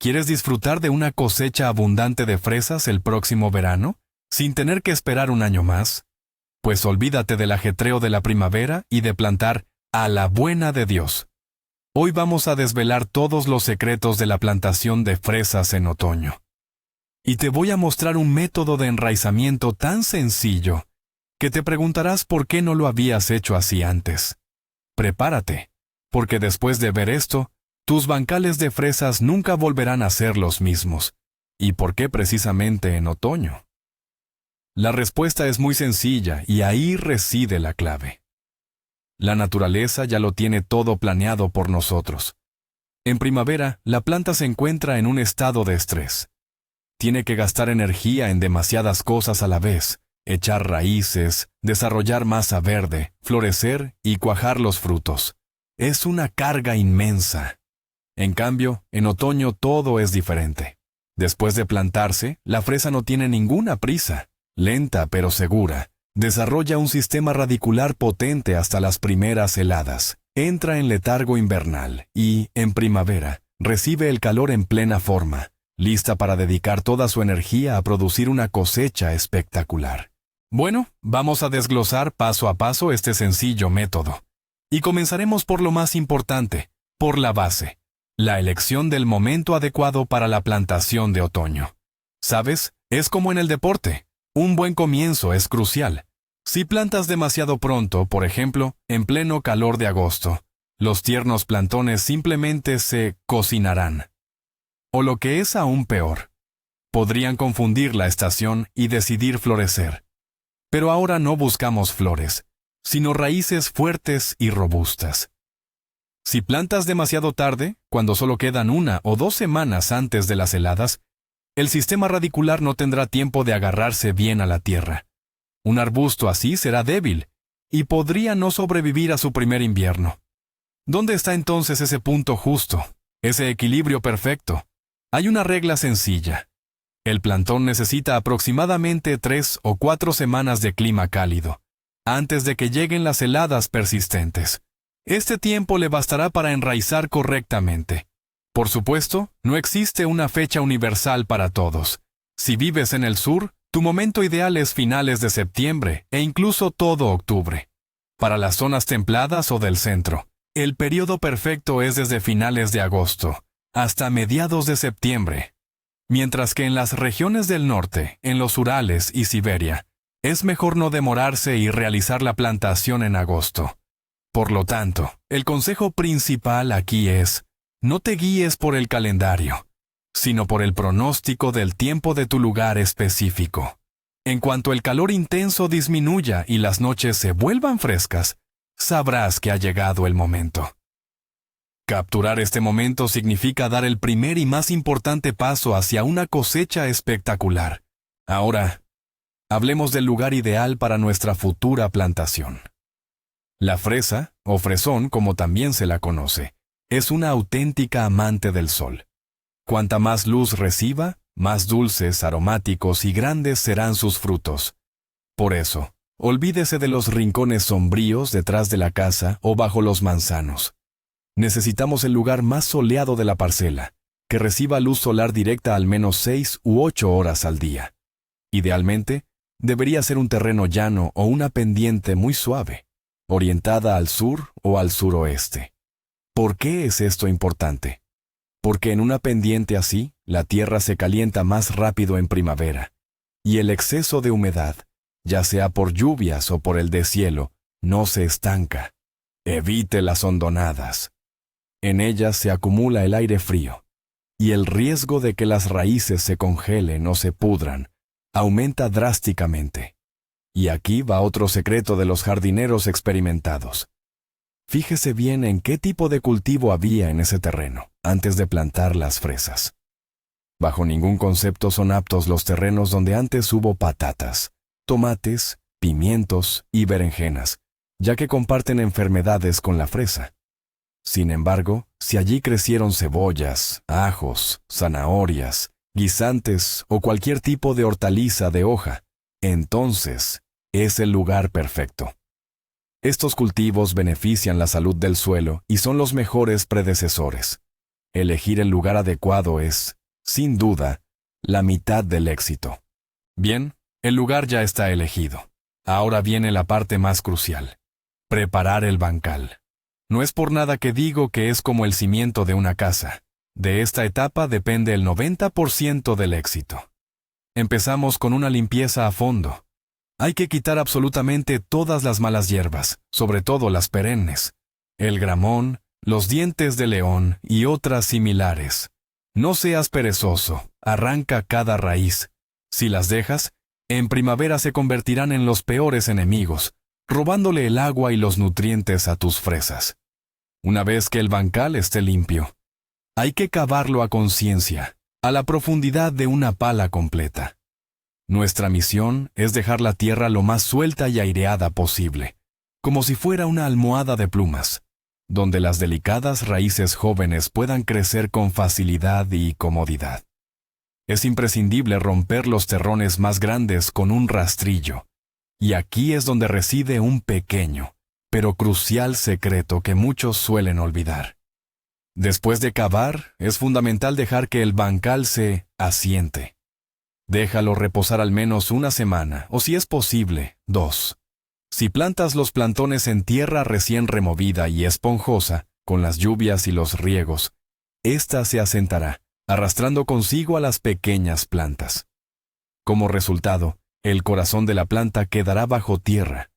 ¿Quieres disfrutar de una cosecha abundante de fresas el próximo verano, sin tener que esperar un año más? Pues olvídate del ajetreo de la primavera y de plantar a la buena de Dios. Hoy vamos a desvelar todos los secretos de la plantación de fresas en otoño. Y te voy a mostrar un método de enraizamiento tan sencillo que te preguntarás por qué no lo habías hecho así antes. Prepárate, porque después de ver esto, tus bancales de fresas nunca volverán a ser los mismos. ¿Y por qué precisamente en otoño? La respuesta es muy sencilla y ahí reside la clave. La naturaleza ya lo tiene todo planeado por nosotros. En primavera, la planta se encuentra en un estado de estrés. Tiene que gastar energía en demasiadas cosas a la vez, echar raíces, desarrollar masa verde, florecer y cuajar los frutos. Es una carga inmensa. En cambio, en otoño todo es diferente. Después de plantarse, la fresa no tiene ninguna prisa. Lenta pero segura, desarrolla un sistema radicular potente hasta las primeras heladas, entra en letargo invernal y, en primavera, recibe el calor en plena forma, lista para dedicar toda su energía a producir una cosecha espectacular. Bueno, vamos a desglosar paso a paso este sencillo método. Y comenzaremos por lo más importante, por la base, la elección del momento adecuado para la plantación de otoño. ¿Sabes? Es como en el deporte. Un buen comienzo es crucial. Si plantas demasiado pronto, por ejemplo, en pleno calor de agosto, los tiernos plantones simplemente se cocinarán. O lo que es aún peor, podrían confundir la estación y decidir florecer. Pero ahora no buscamos flores, sino raíces fuertes y robustas. Si plantas demasiado tarde, cuando solo quedan 1 o 2 semanas antes de las heladas, el sistema radicular no tendrá tiempo de agarrarse bien a la tierra. Un arbusto así será débil y podría no sobrevivir a su primer invierno. ¿Dónde está entonces ese punto justo, ese equilibrio perfecto? Hay una regla sencilla. El plantón necesita aproximadamente 3 o 4 semanas de clima cálido, antes de que lleguen las heladas persistentes. Este tiempo le bastará para enraizar correctamente. Por supuesto, no existe una fecha universal para todos. Si vives en el sur, tu momento ideal es finales de septiembre e incluso todo octubre. Para las zonas templadas o del centro, el periodo perfecto es desde finales de agosto hasta mediados de septiembre. Mientras que en las regiones del norte, en los Urales y Siberia, es mejor no demorarse y realizar la plantación en agosto. Por lo tanto, el consejo principal aquí es: no te guíes por el calendario, sino por el pronóstico del tiempo de tu lugar específico. En cuanto el calor intenso disminuya y las noches se vuelvan frescas, sabrás que ha llegado el momento. Capturar este momento significa dar el primer y más importante paso hacia una cosecha espectacular. Ahora, hablemos del lugar ideal para nuestra futura plantación. La fresa, o fresón como también se la conoce, es una auténtica amante del sol. Cuanta más luz reciba, más dulces, aromáticos y grandes serán sus frutos. Por eso, olvídese de los rincones sombríos detrás de la casa o bajo los manzanos. Necesitamos el lugar más soleado de la parcela, que reciba luz solar directa al menos 6 u 8 horas al día. Idealmente, debería ser un terreno llano o una pendiente muy suave, orientada al sur o al suroeste. ¿Por qué es esto importante? Porque en una pendiente así, la tierra se calienta más rápido en primavera, y el exceso de humedad, ya sea por lluvias o por el deshielo, no se estanca. Evite las hondonadas. En ellas se acumula el aire frío, y el riesgo de que las raíces se congelen o se pudran aumenta drásticamente. Y aquí va otro secreto de los jardineros experimentados. Fíjese bien en qué tipo de cultivo había en ese terreno antes de plantar las fresas. Bajo ningún concepto son aptos los terrenos donde antes hubo patatas, tomates, pimientos y berenjenas, ya que comparten enfermedades con la fresa. Sin embargo, si allí crecieron cebollas, ajos, zanahorias, guisantes o cualquier tipo de hortaliza de hoja, entonces es el lugar perfecto. Estos cultivos benefician la salud del suelo y son los mejores predecesores. Elegir el lugar adecuado es, sin duda, la mitad del éxito. Bien, el lugar ya está elegido. Ahora viene la parte más crucial: preparar el bancal. No es por nada que digo que es como el cimiento de una casa. De esta etapa depende el 90% del éxito. Empezamos con una limpieza a fondo. Hay que quitar absolutamente todas las malas hierbas, sobre todo las perennes, el gramón, los dientes de león y otras similares. No seas perezoso, arranca cada raíz. Si las dejas, en primavera se convertirán en los peores enemigos, robándole el agua y los nutrientes a tus fresas. Una vez que el bancal esté limpio, hay que cavarlo a conciencia, a la profundidad de una pala completa. Nuestra misión es dejar la tierra lo más suelta y aireada posible, como si fuera una almohada de plumas, donde las delicadas raíces jóvenes puedan crecer con facilidad y comodidad. Es imprescindible romper los terrones más grandes con un rastrillo, y aquí es donde reside un pequeño, pero crucial secreto que muchos suelen olvidar. Después de cavar, es fundamental dejar que el bancal se asiente. Déjalo reposar al menos una semana, o si es posible, 2. Si plantas los plantones en tierra recién removida y esponjosa, con las lluvias y los riegos, ésta se asentará, arrastrando consigo a las pequeñas plantas. Como resultado, el corazón de la planta quedará bajo tierra,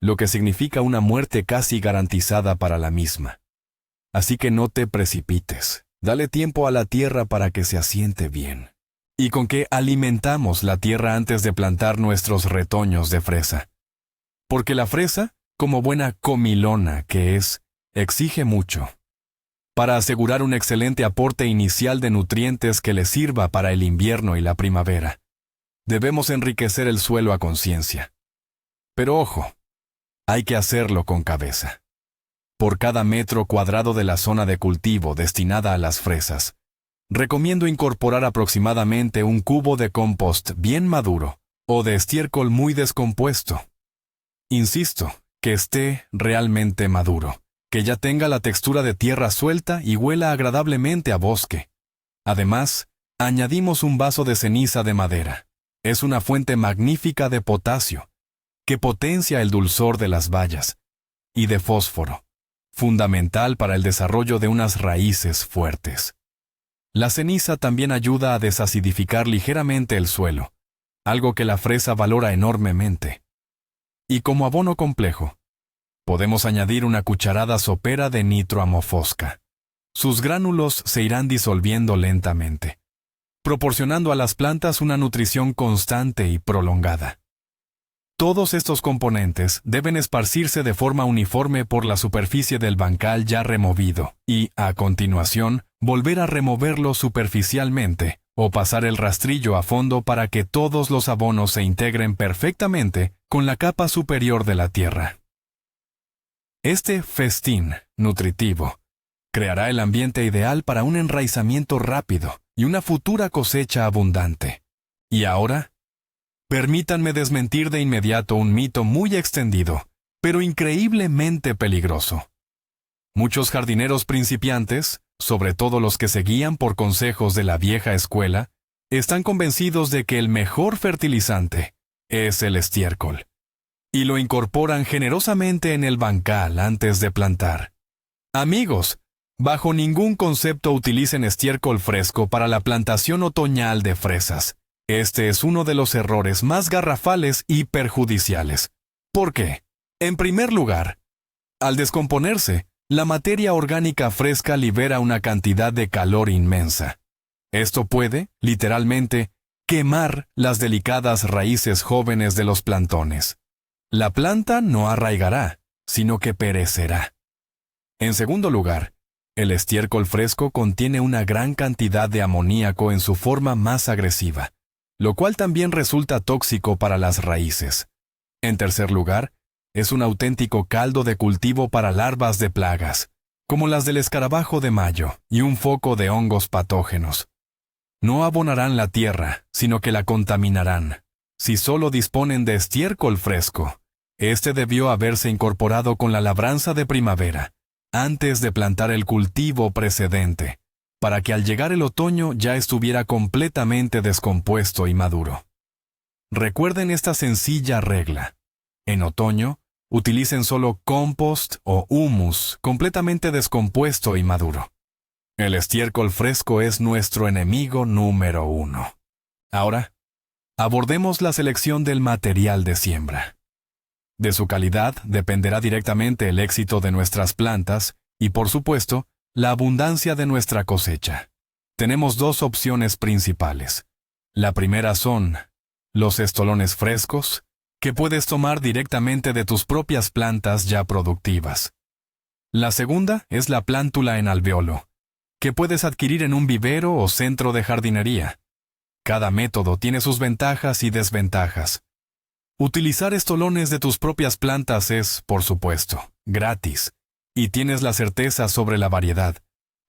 lo que significa una muerte casi garantizada para la misma. Así que no te precipites, dale tiempo a la tierra para que se asiente bien. ¿Y con qué alimentamos la tierra antes de plantar nuestros retoños de fresa? Porque la fresa, como buena comilona que es, exige mucho. Para asegurar un excelente aporte inicial de nutrientes que le sirva para el invierno y la primavera, debemos enriquecer el suelo a conciencia. Pero ojo, hay que hacerlo con cabeza. Por cada metro cuadrado de la zona de cultivo destinada a las fresas, recomiendo incorporar aproximadamente un cubo de compost bien maduro o de estiércol muy descompuesto. Insisto, que esté realmente maduro, que ya tenga la textura de tierra suelta y huela agradablemente a bosque. Además, añadimos un vaso de ceniza de madera. Es una fuente magnífica de potasio, que potencia el dulzor de las bayas, y de fósforo, fundamental para el desarrollo de unas raíces fuertes. La ceniza también ayuda a desacidificar ligeramente el suelo, algo que la fresa valora enormemente. Y como abono complejo, podemos añadir una cucharada sopera de nitroamofosca. Sus gránulos se irán disolviendo lentamente, proporcionando a las plantas una nutrición constante y prolongada. Todos estos componentes deben esparcirse de forma uniforme por la superficie del bancal ya removido y, a continuación, volver a removerlo superficialmente o pasar el rastrillo a fondo para que todos los abonos se integren perfectamente con la capa superior de la tierra. Este festín nutritivo creará el ambiente ideal para un enraizamiento rápido y una futura cosecha abundante. Y ahora, permítanme desmentir de inmediato un mito muy extendido, pero increíblemente peligroso. Muchos jardineros principiantes, sobre todo los que se guían por consejos de la vieja escuela, están convencidos de que el mejor fertilizante es el estiércol, y lo incorporan generosamente en el bancal antes de plantar. Amigos, bajo ningún concepto utilicen estiércol fresco para la plantación otoñal de fresas. Este es uno de los errores más garrafales y perjudiciales. ¿Por qué? En primer lugar, al descomponerse, la materia orgánica fresca libera una cantidad de calor inmensa. Esto puede, literalmente, quemar las delicadas raíces jóvenes de los plantones. La planta no arraigará, sino que perecerá. En segundo lugar, el estiércol fresco contiene una gran cantidad de amoníaco en su forma más agresiva, lo cual también resulta tóxico para las raíces. En tercer lugar, es un auténtico caldo de cultivo para larvas de plagas, como las del escarabajo de mayo y un foco de hongos patógenos. No abonarán la tierra, sino que la contaminarán. Si solo disponen de estiércol fresco, este debió haberse incorporado con la labranza de primavera, antes de plantar el cultivo precedente. para que al llegar el otoño ya estuviera completamente descompuesto y maduro. Recuerden esta sencilla regla. En otoño, utilicen solo compost o humus completamente descompuesto y maduro. El estiércol fresco es nuestro enemigo número 1. Ahora, abordemos la selección del material de siembra. De su calidad dependerá directamente el éxito de nuestras plantas y, por supuesto, la abundancia de nuestra cosecha. Tenemos 2 opciones principales. La primera son los estolones frescos, que puedes tomar directamente de tus propias plantas ya productivas. La segunda es la plántula en alveolo, que puedes adquirir en un vivero o centro de jardinería. Cada método tiene sus ventajas y desventajas. Utilizar estolones de tus propias plantas es, por supuesto, gratis, y tienes la certeza sobre la variedad.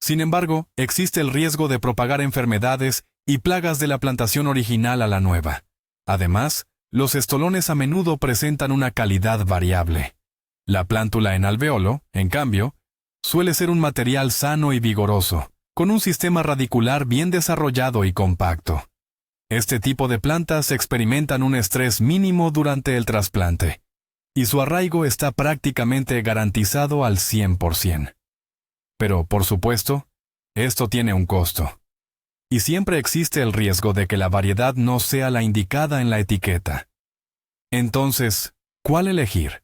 Sin embargo, existe el riesgo de propagar enfermedades y plagas de la plantación original a la nueva. Además, los estolones a menudo presentan una calidad variable. La plántula en alveolo, en cambio, suele ser un material sano y vigoroso, con un sistema radicular bien desarrollado y compacto. Este tipo de plantas experimentan un estrés mínimo durante el trasplante, y su arraigo está prácticamente garantizado al 100%. Pero, por supuesto, esto tiene un costo. Y siempre existe el riesgo de que la variedad no sea la indicada en la etiqueta. Entonces, ¿cuál elegir?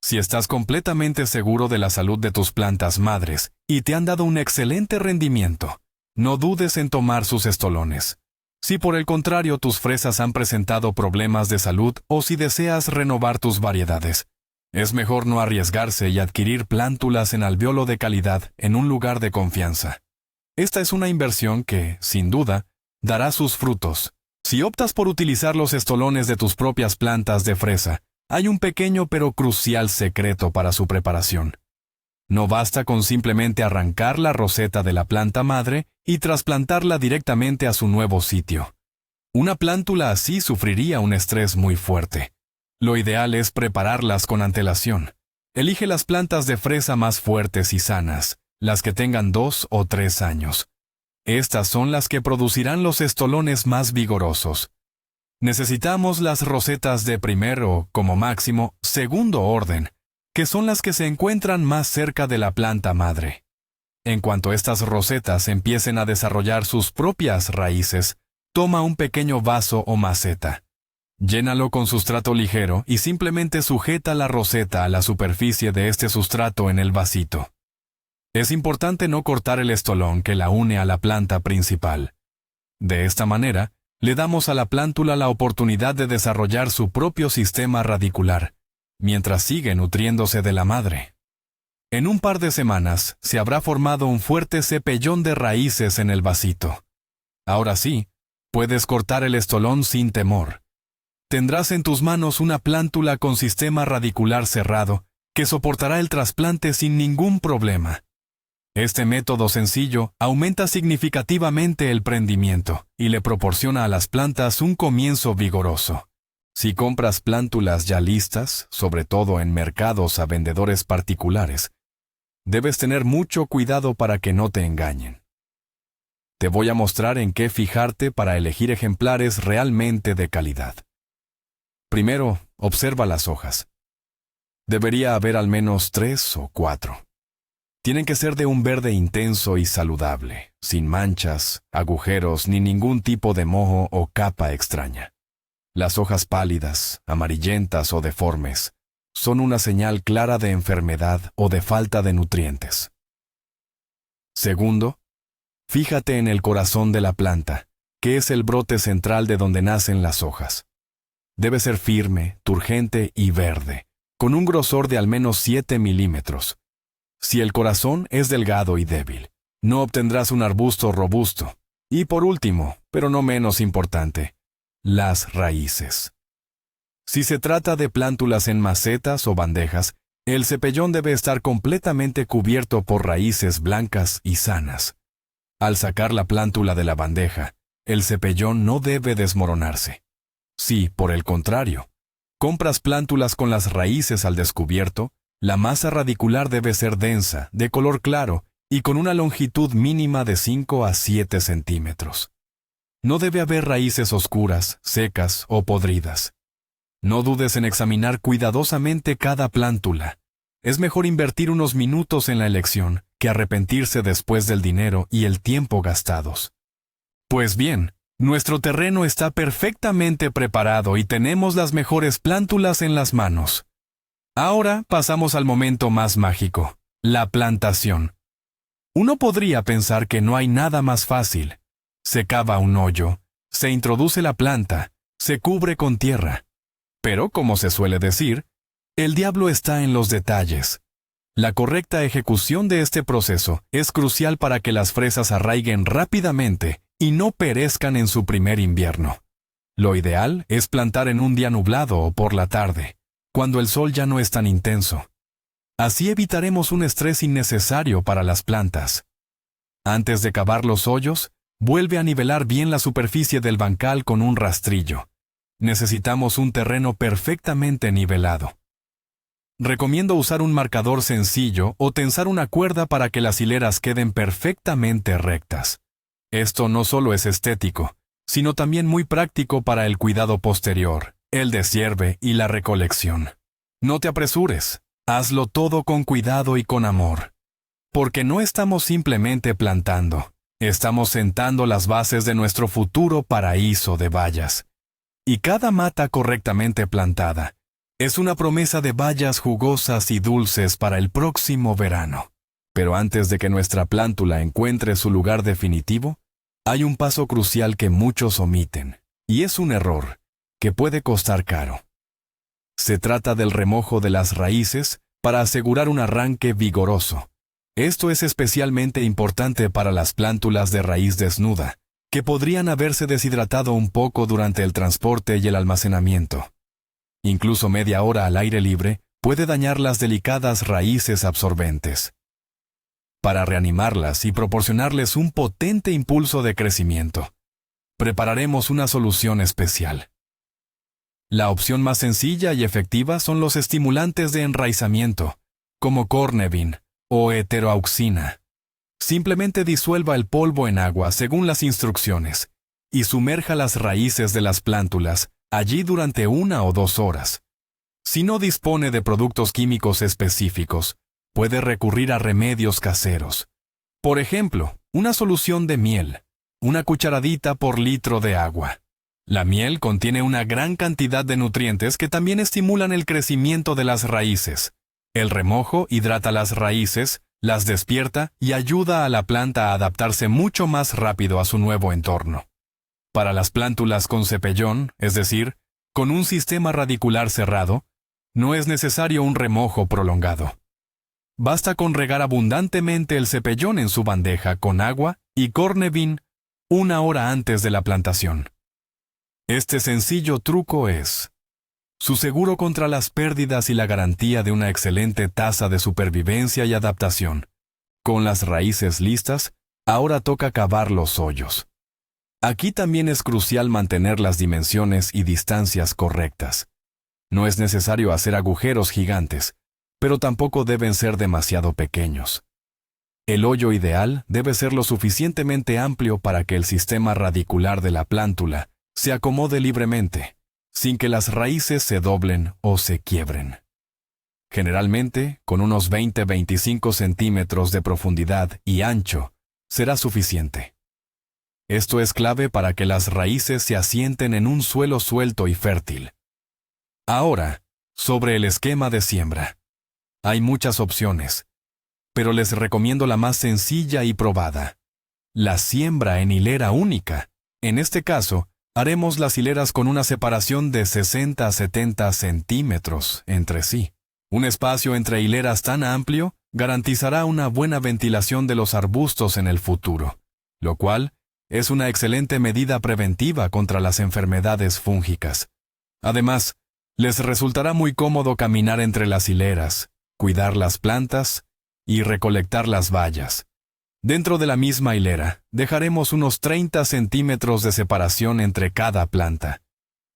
Si estás completamente seguro de la salud de tus plantas madres y te han dado un excelente rendimiento, no dudes en tomar sus estolones. Si por el contrario tus fresas han presentado problemas de salud o si deseas renovar tus variedades, es mejor no arriesgarse y adquirir plántulas en alveolo de calidad en un lugar de confianza. Esta es una inversión que, sin duda, dará sus frutos. Si optas por utilizar los estolones de tus propias plantas de fresa, hay un pequeño pero crucial secreto para su preparación. No basta con simplemente arrancar la roseta de la planta madre y trasplantarla directamente a su nuevo sitio. Una plántula así sufriría un estrés muy fuerte. Lo ideal es prepararlas con antelación. Elige las plantas de fresa más fuertes y sanas, las que tengan 2 o 3 años. Estas son las que producirán los estolones más vigorosos. Necesitamos las rosetas de primer o, como máximo, segundo orden, que son las que se encuentran más cerca de la planta madre. En cuanto estas rosetas empiecen a desarrollar sus propias raíces, toma un pequeño vaso o maceta. Llénalo con sustrato ligero y simplemente sujeta la roseta a la superficie de este sustrato en el vasito. Es importante no cortar el estolón que la une a la planta principal. De esta manera, le damos a la plántula la oportunidad de desarrollar su propio sistema radicular, mientras sigue nutriéndose de la madre. En un par de semanas se habrá formado un fuerte cepellón de raíces en el vasito. Ahora sí, puedes cortar el estolón sin temor. Tendrás en tus manos una plántula con sistema radicular cerrado que soportará el trasplante sin ningún problema. Este método sencillo aumenta significativamente el prendimiento y le proporciona a las plantas un comienzo vigoroso. Si compras plántulas ya listas, sobre todo en mercados a vendedores particulares, debes tener mucho cuidado para que no te engañen. Te voy a mostrar en qué fijarte para elegir ejemplares realmente de calidad. Primero, observa las hojas. Debería haber al menos 3 o 4. Tienen que ser de un verde intenso y saludable, sin manchas, agujeros ni ningún tipo de moho o capa extraña. Las hojas pálidas, amarillentas o deformes son una señal clara de enfermedad o de falta de nutrientes. Segundo, fíjate en el corazón de la planta, que es el brote central de donde nacen las hojas. Debe ser firme, turgente y verde, con un grosor de al menos 7 milímetros. Si el corazón es delgado y débil, no obtendrás un arbusto robusto. Y por último, pero no menos importante, las raíces. Si se trata de plántulas en macetas o bandejas, el cepellón debe estar completamente cubierto por raíces blancas y sanas. Al sacar la plántula de la bandeja, el cepellón no debe desmoronarse. Si, por el contrario, compras plántulas con las raíces al descubierto, la masa radicular debe ser densa, de color claro y con una longitud mínima de 5 a 7 centímetros. No debe haber raíces oscuras, secas o podridas. No dudes en examinar cuidadosamente cada plántula. Es mejor invertir unos minutos en la elección que arrepentirse después del dinero y el tiempo gastados. Pues bien, nuestro terreno está perfectamente preparado y tenemos las mejores plántulas en las manos. Ahora pasamos al momento más mágico, la plantación. Uno podría pensar que no hay nada más fácil. Se cava un hoyo, se introduce la planta, se cubre con tierra. Pero, como se suele decir, el diablo está en los detalles. La correcta ejecución de este proceso es crucial para que las fresas arraiguen rápidamente y no perezcan en su primer invierno. Lo ideal es plantar en un día nublado o por la tarde, cuando el sol ya no es tan intenso. Así evitaremos un estrés innecesario para las plantas. Antes de cavar los hoyos, vuelve a nivelar bien la superficie del bancal con un rastrillo. Necesitamos un terreno perfectamente nivelado. Recomiendo usar un marcador sencillo o tensar una cuerda para que las hileras queden perfectamente rectas. Esto no solo es estético, sino también muy práctico para el cuidado posterior, el deshierde y la recolección. No te apresures, hazlo todo con cuidado y con amor. Porque no estamos simplemente plantando, estamos sentando las bases de nuestro futuro paraíso de bayas. Y cada mata correctamente plantada es una promesa de bayas jugosas y dulces para el próximo verano. Pero antes de que nuestra plántula encuentre su lugar definitivo, hay un paso crucial que muchos omiten, y es un error que puede costar caro. Se trata del remojo de las raíces para asegurar un arranque vigoroso. Esto es especialmente importante para las plántulas de raíz desnuda, que podrían haberse deshidratado un poco durante el transporte y el almacenamiento. Incluso media hora al aire libre puede dañar las delicadas raíces absorbentes. Para reanimarlas y proporcionarles un potente impulso de crecimiento, prepararemos una solución especial. La opción más sencilla y efectiva son los estimulantes de enraizamiento, como Cornevin o heteroauxina. Simplemente disuelva el polvo en agua según las instrucciones y sumerja las raíces de las plántulas allí durante 1 o 2 horas. Si no dispone de productos químicos específicos, puede recurrir a remedios caseros. Por ejemplo, una solución de miel, una cucharadita por litro de agua. La miel contiene una gran cantidad de nutrientes que también estimulan el crecimiento de las raíces. El remojo hidrata las raíces, las despierta y ayuda a la planta a adaptarse mucho más rápido a su nuevo entorno. Para las plántulas con cepellón, es decir, con un sistema radicular cerrado, no es necesario un remojo prolongado. Basta con regar abundantemente el cepellón en su bandeja con agua y Cornevin 1 hora antes de la plantación. Este sencillo truco es su seguro contra las pérdidas y la garantía de una excelente tasa de supervivencia y adaptación. Con las raíces listas, ahora toca cavar los hoyos. Aquí también es crucial mantener las dimensiones y distancias correctas. No es necesario hacer agujeros gigantes, pero tampoco deben ser demasiado pequeños. El hoyo ideal debe ser lo suficientemente amplio para que el sistema radicular de la plántula se acomode libremente, sin que las raíces se doblen o se quiebren. Generalmente, con unos 20-25 centímetros de profundidad y ancho, será suficiente. Esto es clave para que las raíces se asienten en un suelo suelto y fértil. Ahora, sobre el esquema de siembra. Hay muchas opciones, pero les recomiendo la más sencilla y probada. La siembra en hilera única. En este caso, haremos las hileras con una separación de 60 a 70 centímetros entre sí. Un espacio entre hileras tan amplio garantizará una buena ventilación de los arbustos en el futuro, lo cual es una excelente medida preventiva contra las enfermedades fúngicas. Además, les resultará muy cómodo caminar entre las hileras, cuidar las plantas y recolectar las bayas. Dentro de la misma hilera, dejaremos unos 30 centímetros de separación entre cada planta.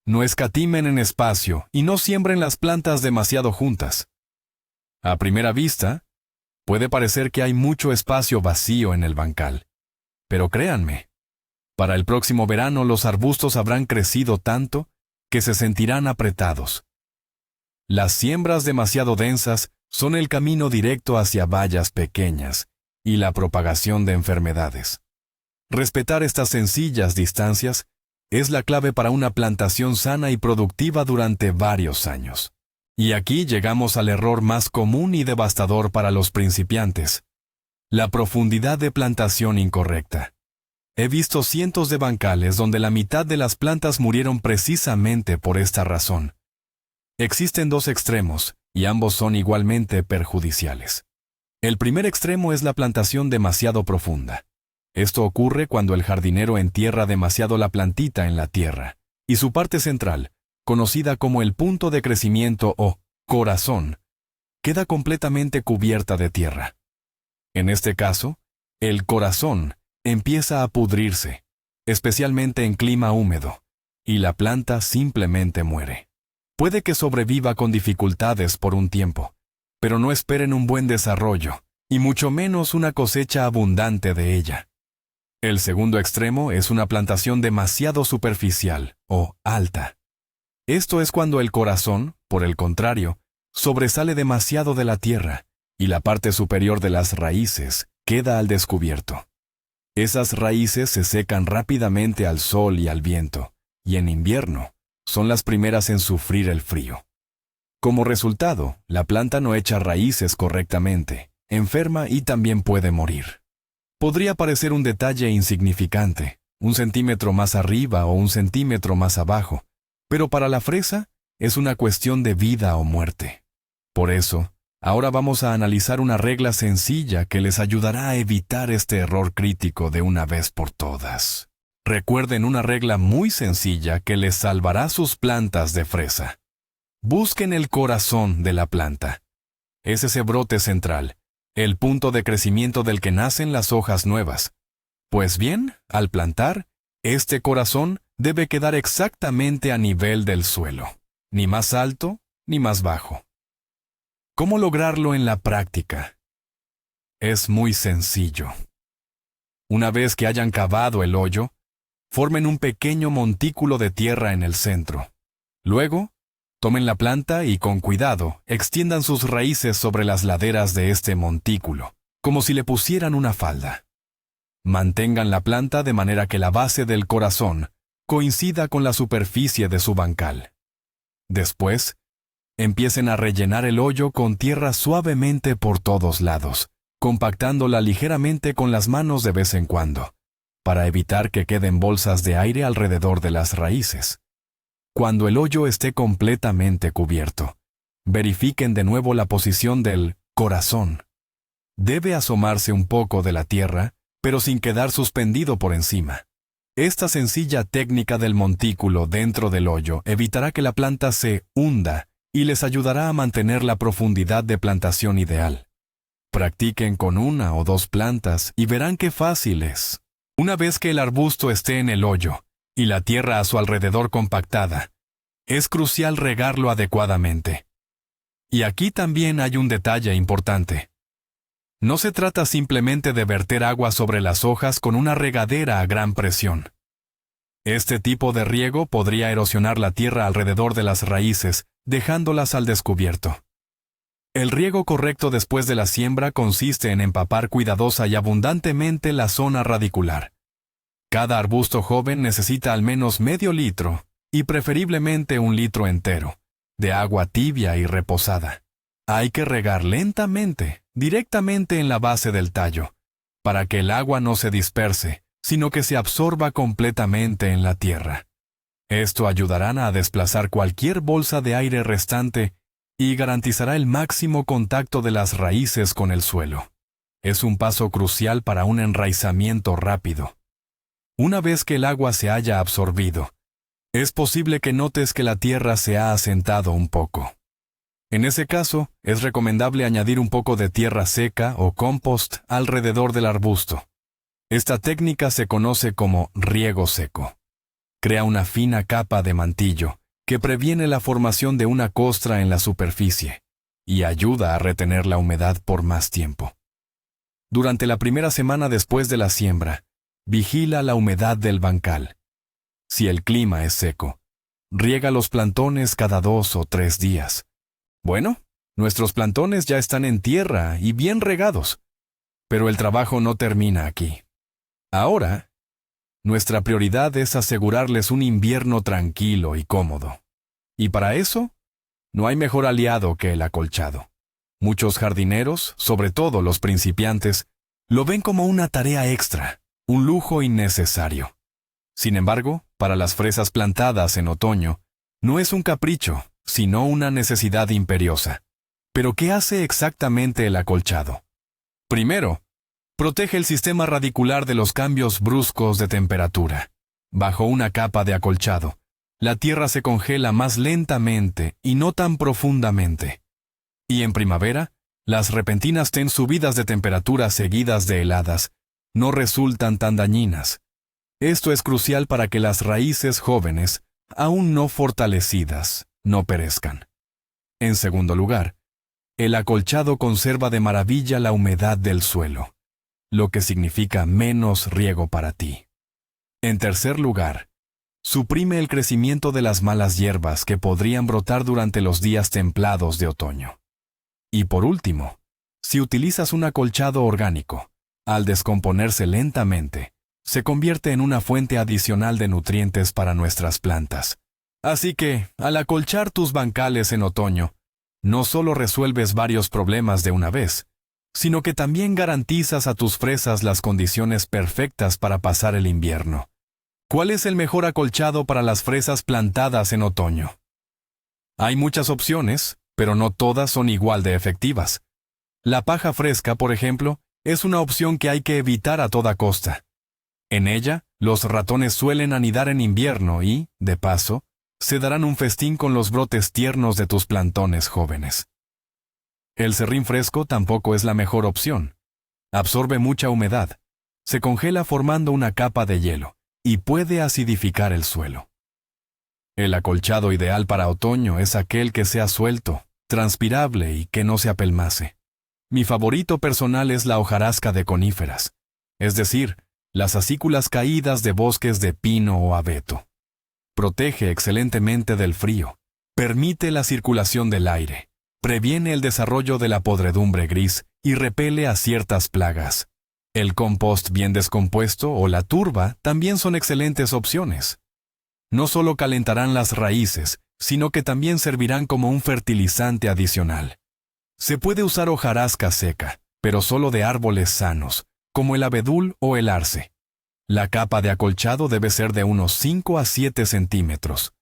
No escatimen en espacio y no siembren las plantas demasiado juntas. A primera vista, Puede parecer que hay mucho espacio vacío en el bancal, pero créanme, para el próximo verano los arbustos habrán crecido tanto que se sentirán apretados. Las siembras demasiado densas son el camino directo hacia vallas pequeñas y la propagación de enfermedades. Respetar estas sencillas distancias es la clave para una plantación sana y productiva durante varios años. Y aquí llegamos al error más común y devastador para los principiantes: la profundidad de plantación incorrecta. He visto cientos de bancales donde la mitad de las plantas murieron precisamente por esta razón. Existen dos extremos, y ambos son igualmente perjudiciales. El primer extremo es la plantación demasiado profunda. Esto ocurre cuando el jardinero entierra demasiado la plantita en la tierra, y su parte central, conocida como el punto de crecimiento o corazón, queda completamente cubierta de tierra. En este caso, el corazón empieza a pudrirse, especialmente en clima húmedo, y la planta simplemente muere. Puede que sobreviva con dificultades por un tiempo, pero no esperen un buen desarrollo, y mucho menos una cosecha abundante de ella. El segundo extremo es una plantación demasiado superficial o alta. Esto es cuando el corazón, por el contrario, sobresale demasiado de la tierra, y la parte superior de las raíces queda al descubierto. Esas raíces se secan rápidamente al sol y al viento, y en invierno son las primeras en sufrir el frío. Como resultado, la planta no echa raíces correctamente, enferma y también puede morir. Podría parecer un detalle insignificante, 1 centímetro más arriba o 1 centímetro más abajo, pero para la fresa es una cuestión de vida o muerte. Por eso, ahora vamos a analizar una regla sencilla que les ayudará a evitar este error crítico de una vez por todas. Recuerden una regla muy sencilla que les salvará sus plantas de fresa. Busquen el corazón de la planta. Es ese brote central, el punto de crecimiento del que nacen las hojas nuevas. Pues bien, al plantar, este corazón debe quedar exactamente a nivel del suelo, ni más alto ni más bajo. ¿Cómo lograrlo en la práctica? Es muy sencillo. Una vez que hayan cavado el hoyo, formen un pequeño montículo de tierra en el centro. Luego, tomen la planta y con cuidado extiendan sus raíces sobre las laderas de este montículo, como si le pusieran una falda. Mantengan la planta de manera que la base del corazón coincida con la superficie de su bancal. Después, empiecen a rellenar el hoyo con tierra suavemente por todos lados, compactándola ligeramente con las manos de vez en cuando, para evitar que queden bolsas de aire alrededor de las raíces. Cuando el hoyo esté completamente cubierto, verifiquen de nuevo la posición del corazón. Debe asomarse un poco de la tierra, pero sin quedar suspendido por encima. Esta sencilla técnica del montículo dentro del hoyo evitará que la planta se hunda y les ayudará a mantener la profundidad de plantación ideal. Practiquen con 1 o 2 plantas y verán qué fácil es. Una vez que el arbusto esté en el hoyo y la tierra a su alrededor compactada, es crucial regarlo adecuadamente. Y aquí también hay un detalle importante. No se trata simplemente de verter agua sobre las hojas con una regadera a gran presión. Este tipo de riego podría erosionar la tierra alrededor de las raíces, dejándolas al descubierto. El riego correcto después de la siembra consiste en empapar cuidadosa y abundantemente la zona radicular. Cada arbusto joven necesita al menos medio litro, y preferiblemente 1 litro entero, de agua tibia y reposada. Hay que regar lentamente, directamente en la base del tallo, para que el agua no se disperse, sino que se absorba completamente en la tierra. Esto ayudará a desplazar cualquier bolsa de aire restante y garantizará el máximo contacto de las raíces con el suelo. Es un paso crucial para un enraizamiento rápido. Una vez que el agua se haya absorbido, es posible que notes que la tierra se ha asentado un poco. En ese caso, es recomendable añadir un poco de tierra seca o compost alrededor del arbusto. Esta técnica se conoce como riego seco. Crea una fina capa de mantillo que previene la formación de una costra en la superficie y ayuda a retener la humedad por más tiempo. Durante la primera semana después de la siembra, vigila la humedad del bancal. Si el clima es seco, riega los plantones cada 2 o 3 días. Bueno, nuestros plantones ya están en tierra y bien regados. Pero el trabajo no termina aquí. Ahora, nuestra prioridad es asegurarles un invierno tranquilo y cómodo. Y para eso, no hay mejor aliado que el acolchado. Muchos jardineros, sobre todo los principiantes, lo ven como una tarea extra, un lujo innecesario. Sin embargo, para las fresas plantadas en otoño, no es un capricho, sino una necesidad imperiosa. ¿Pero qué hace exactamente el acolchado? Primero, protege el sistema radicular de los cambios bruscos de temperatura. Bajo una capa de acolchado, la tierra se congela más lentamente y no tan profundamente. Y en primavera, las repentinas subidas de temperatura seguidas de heladas no resultan tan dañinas. Esto es crucial para que las raíces jóvenes, aún no fortalecidas, no perezcan. En segundo lugar, el acolchado conserva de maravilla la humedad del suelo, lo que significa menos riego para ti. En tercer lugar, suprime el crecimiento de las malas hierbas que podrían brotar durante los días templados de otoño. Y por último, si utilizas un acolchado orgánico, al descomponerse lentamente, se convierte en una fuente adicional de nutrientes para nuestras plantas. Así que, al acolchar tus bancales en otoño, no solo resuelves varios problemas de una vez, sino que también garantizas a tus fresas las condiciones perfectas para pasar el invierno. ¿Cuál es el mejor acolchado para las fresas plantadas en otoño? Hay muchas opciones, pero no todas son igual de efectivas. La paja fresca, por ejemplo, es una opción que hay que evitar a toda costa. En ella, los ratones suelen anidar en invierno y, de paso, se darán un festín con los brotes tiernos de tus plantones jóvenes. El serrín fresco tampoco es la mejor opción. Absorbe mucha humedad, se congela formando una capa de hielo y puede acidificar el suelo. El acolchado ideal para otoño es aquel que sea suelto, transpirable y que no se apelmace. Mi favorito personal es la hojarasca de coníferas, es decir, las acículas caídas de bosques de pino o abeto. Protege excelentemente del frío, permite la circulación del aire, previene el desarrollo de la podredumbre gris y repele a ciertas plagas. El compost bien descompuesto o la turba también son excelentes opciones. No solo calentarán las raíces, sino que también servirán como un fertilizante adicional. Se puede usar hojarasca seca, pero solo de árboles sanos, como el abedul o el arce. La capa de acolchado debe ser de unos 5 a 7 centímetros.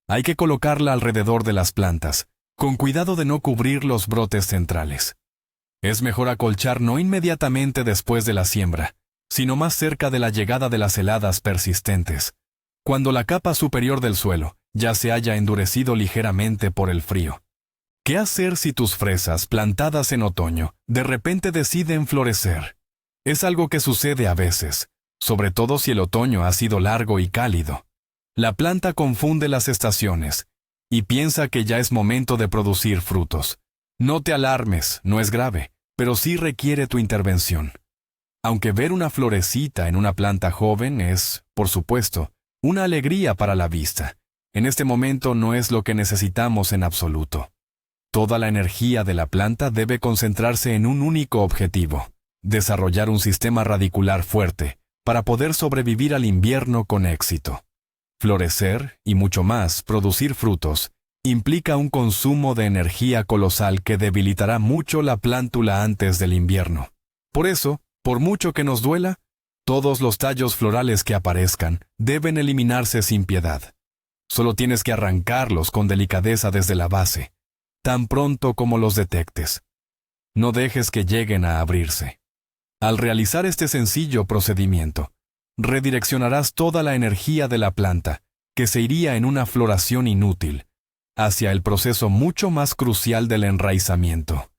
Hay que colocarla alrededor de las plantas, con cuidado de no cubrir los brotes centrales. Es mejor acolchar no inmediatamente después de la siembra, sino más cerca de la llegada de las heladas persistentes, cuando la capa superior del suelo ya se haya endurecido ligeramente por el frío. ¿Qué hacer si tus fresas, plantadas en otoño, de repente deciden florecer? Es algo que sucede a veces, sobre todo si el otoño ha sido largo y cálido. La planta confunde las estaciones y piensa que ya es momento de producir frutos. No te alarmes, no es grave, pero sí requiere tu intervención. Aunque ver una florecita en una planta joven es, por supuesto, una alegría para la vista, en este momento no es lo que necesitamos en absoluto. Toda la energía de la planta debe concentrarse en un único objetivo: desarrollar un sistema radicular fuerte para poder sobrevivir al invierno con éxito. Florecer, y mucho más, producir frutos, implica un consumo de energía colosal que debilitará mucho la plántula antes del invierno. Por eso, por mucho que nos duela, todos los tallos florales que aparezcan deben eliminarse sin piedad. Solo tienes que arrancarlos con delicadeza desde la base, tan pronto como los detectes. No dejes que lleguen a abrirse. Al realizar este sencillo procedimiento, redireccionarás toda la energía de la planta, que se iría en una floración inútil, hacia el proceso mucho más crucial del enraizamiento.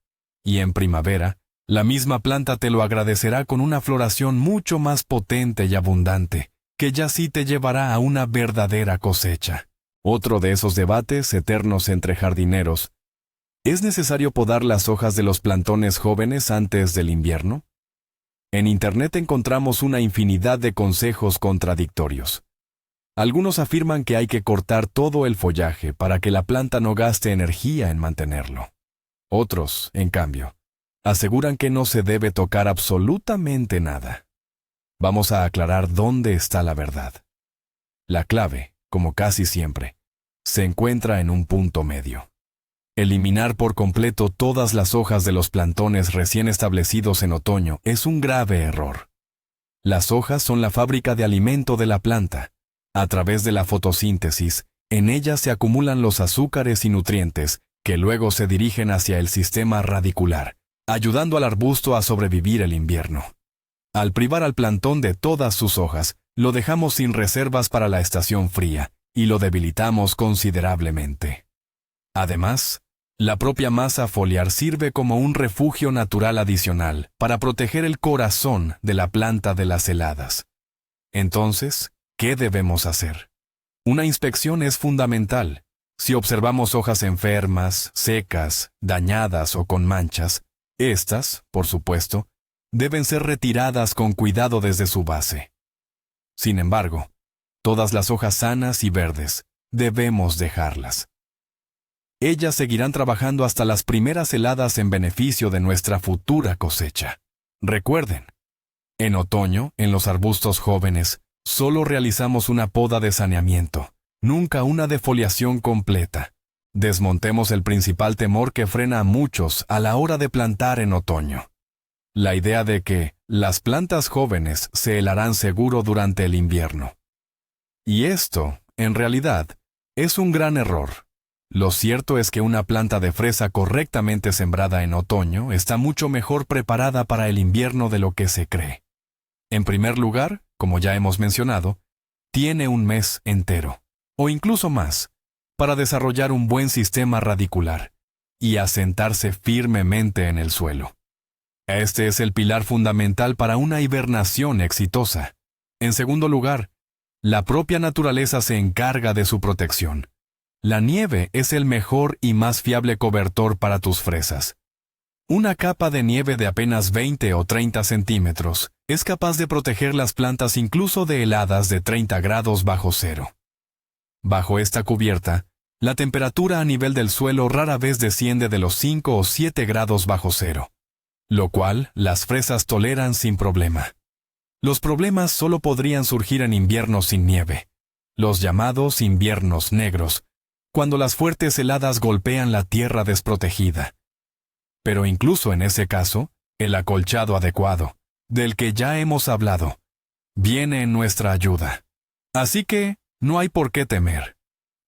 Y en primavera, la misma planta te lo agradecerá con una floración mucho más potente y abundante, que ya sí te llevará a una verdadera cosecha. Otro de esos debates eternos entre jardineros: ¿es necesario podar las hojas de los plantones jóvenes antes del invierno? En Internet encontramos una infinidad de consejos contradictorios. Algunos afirman que hay que cortar todo el follaje para que la planta no gaste energía en mantenerlo. Otros, en cambio, aseguran que no se debe tocar absolutamente nada. Vamos a aclarar dónde está la verdad. La clave, como casi siempre, se encuentra en un punto medio. Eliminar por completo todas las hojas de los plantones recién establecidos en otoño es un grave error. Las hojas son la fábrica de alimento de la planta. A través de la fotosíntesis, en ellas se acumulan los azúcares y nutrientes que luego se dirigen hacia el sistema radicular, ayudando al arbusto a sobrevivir el invierno. Al privar al plantón de todas sus hojas, lo dejamos sin reservas para la estación fría y lo debilitamos considerablemente. Además, la propia masa foliar sirve como un refugio natural adicional para proteger el corazón de la planta de las heladas. Entonces, ¿qué debemos hacer? Una inspección es fundamental. Si observamos hojas enfermas, secas, dañadas o con manchas, estas, por supuesto, deben ser retiradas con cuidado desde su base. Sin embargo, todas las hojas sanas y verdes, debemos dejarlas. Ellas seguirán trabajando hasta las primeras heladas en beneficio de nuestra futura cosecha. Recuerden, en otoño, en los arbustos jóvenes, solo realizamos una poda de saneamiento, nunca una defoliación completa. Desmontemos el principal temor que frena a muchos a la hora de plantar en otoño. La idea de que las plantas jóvenes se helarán seguro durante el invierno. Y esto, en realidad, es un gran error. Lo cierto es que una planta de fresa correctamente sembrada en otoño está mucho mejor preparada para el invierno de lo que se cree. En primer lugar, como ya hemos mencionado, tiene un mes entero, o incluso más, para desarrollar un buen sistema radicular y asentarse firmemente en el suelo. Este es el pilar fundamental para una hibernación exitosa. En segundo lugar, la propia naturaleza se encarga de su protección. La nieve es el mejor y más fiable cobertor para tus fresas. Una capa de nieve de apenas 20 o 30 centímetros es capaz de proteger las plantas incluso de heladas de 30 grados bajo cero. Bajo esta cubierta, la temperatura a nivel del suelo rara vez desciende de los 5 o 7 grados bajo cero, lo cual las fresas toleran sin problema. Los problemas solo podrían surgir en inviernos sin nieve, los llamados inviernos negros, cuando las fuertes heladas golpean la tierra desprotegida. Pero incluso en ese caso, el acolchado adecuado, del que ya hemos hablado, viene en nuestra ayuda. Así que, no hay por qué temer.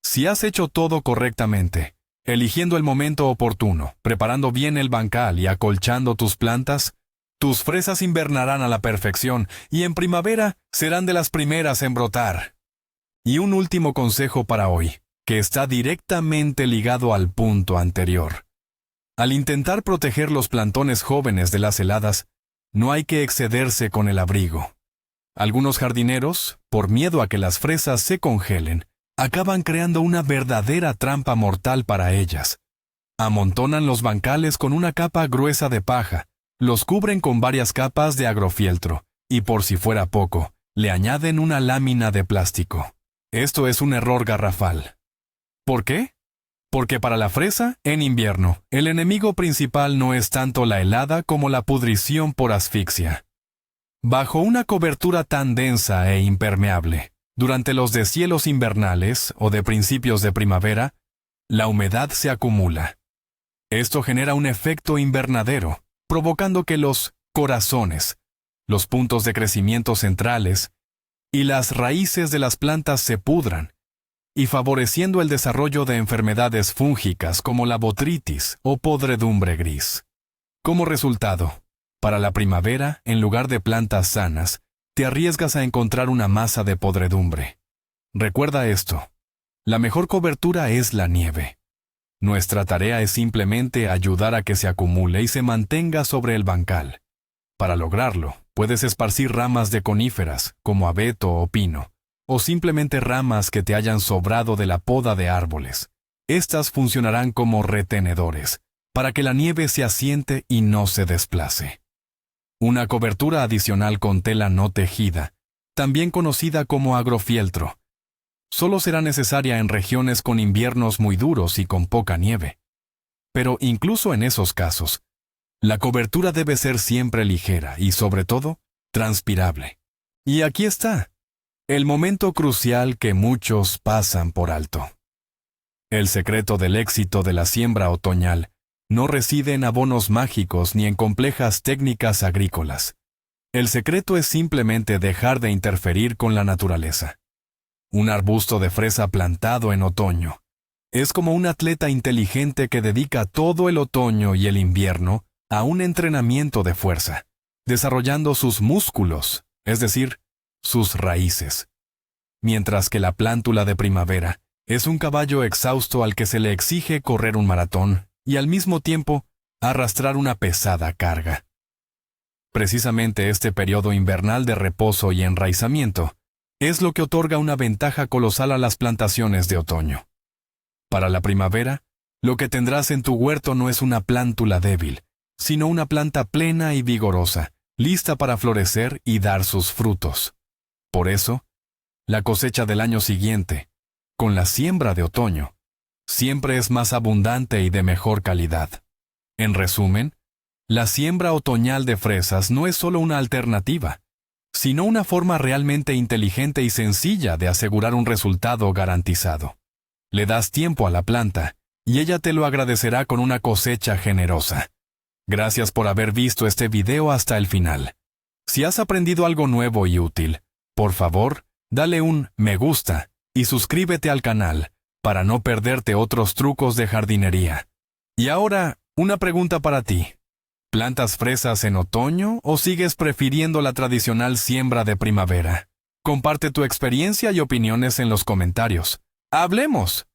Si has hecho todo correctamente, eligiendo el momento oportuno, preparando bien el bancal y acolchando tus plantas, tus fresas invernarán a la perfección y en primavera serán de las primeras en brotar. Y un último consejo para hoy, que está directamente ligado al punto anterior. Al intentar proteger los plantones jóvenes de las heladas, no hay que excederse con el abrigo. Algunos jardineros, por miedo a que las fresas se congelen, acaban creando una verdadera trampa mortal para ellas. Amontonan los bancales con una capa gruesa de paja, los cubren con varias capas de agrofieltro, y por si fuera poco, le añaden una lámina de plástico. Esto es un error garrafal. ¿Por qué? Porque para la fresa, en invierno, el enemigo principal no es tanto la helada como la pudrición por asfixia. Bajo una cobertura tan densa e impermeable, durante los deshielos invernales o de principios de primavera, la humedad se acumula. Esto genera un efecto invernadero, provocando que los corazones, los puntos de crecimiento centrales, y las raíces de las plantas se pudran, y favoreciendo el desarrollo de enfermedades fúngicas como la botrytis o podredumbre gris. Como resultado, para la primavera, en lugar de plantas sanas, te arriesgas a encontrar una masa de podredumbre. Recuerda esto: la mejor cobertura es la nieve. Nuestra tarea es simplemente ayudar a que se acumule y se mantenga sobre el bancal. Para lograrlo, puedes esparcir ramas de coníferas, como abeto o pino, o simplemente ramas que te hayan sobrado de la poda de árboles. Estas funcionarán como retenedores, para que la nieve se asiente y no se desplace. Una cobertura adicional con tela no tejida, también conocida como agrofieltro, solo será necesaria en regiones con inviernos muy duros y con poca nieve. Pero incluso en esos casos, la cobertura debe ser siempre ligera y, sobre todo, transpirable. Y aquí está, el momento crucial que muchos pasan por alto. El secreto del éxito de la siembra otoñal no reside en abonos mágicos ni en complejas técnicas agrícolas. El secreto es simplemente dejar de interferir con la naturaleza. Un arbusto de fresa plantado en otoño es como un atleta inteligente que dedica todo el otoño y el invierno a un entrenamiento de fuerza, desarrollando sus músculos, es decir, sus raíces. Mientras que la plántula de primavera es un caballo exhausto al que se le exige correr un maratón y al mismo tiempo arrastrar una pesada carga. Precisamente este periodo invernal de reposo y enraizamiento es lo que otorga una ventaja colosal a las plantaciones de otoño. Para la primavera, lo que tendrás en tu huerto no es una plántula débil, sino una planta plena y vigorosa, lista para florecer y dar sus frutos. Por eso, la cosecha del año siguiente, con la siembra de otoño, siempre es más abundante y de mejor calidad. En resumen, la siembra otoñal de fresas no es solo una alternativa, sino una forma realmente inteligente y sencilla de asegurar un resultado garantizado. Le das tiempo a la planta, y ella te lo agradecerá con una cosecha generosa. Gracias por haber visto este video hasta el final. Si has aprendido algo nuevo y útil, por favor, dale un me gusta y suscríbete al canal para no perderte otros trucos de jardinería. Y ahora, una pregunta para ti. ¿Plantas fresas en otoño o sigues prefiriendo la tradicional siembra de primavera? Comparte tu experiencia y opiniones en los comentarios. ¡Hablemos!